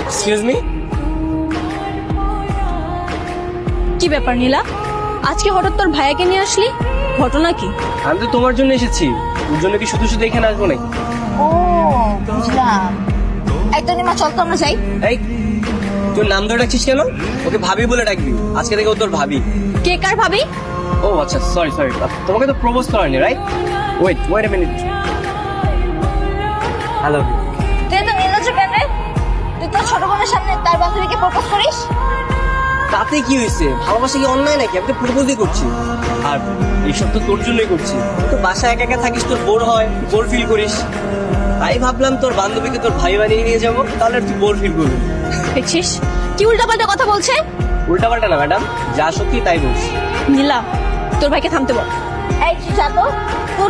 Excuse me. কি ব্যাপার নীলা, আজকে হঠাৎ তোর ভাইয়াকে নিয়ে আসলি, ঘটনা কি? আমি তো তোমার জন্য এসেছি, ওর জন্য কি শুধু শুধু এখানে আসবো নাকি? ও বুঝলাম। একদম মা, চল তো আমরা যাই। এই তুই নাম ধরে ডাকছিস কেন? ওকে ভাবি বলে ডাকবি, আজকে থেকে ও তোর ভাবি। কে কার ভাবি? ও আচ্ছা, সরি সরি, তোমাকে তো প্রপোজ করেনি, right? Wait a minute. Hello. তুই তো নির্লজ্জ কেন রে? তুই তোর ছোট বোনের সামনে তার বান্ধবীকে প্রপোজ করিস? তাতে কি হয়েছে? ভালোবাসা কি অন্যায় নাকি? আমি তো প্রপোজই করছি, আর এইসব তো তোর জন্যই করছি। তুই তো বাসায় একা একা থাকিস, তোর বোর হয়, বোর ফিল করিস, তাই ভাবলাম তোর বান্ধবীকে তোর ভাই বানিয়ে নিয়ে যাবো, তাহলে আর তুই বোর ফিল করবি। দেখছিস কি উল্টাপাল্টা কথা বলছে? উল্টাপাল্টা না ম্যাডাম, যা সত্যি তাই বলছি। নীলা, তোর ভাইকে থামতে বল। এই তুই যা তো।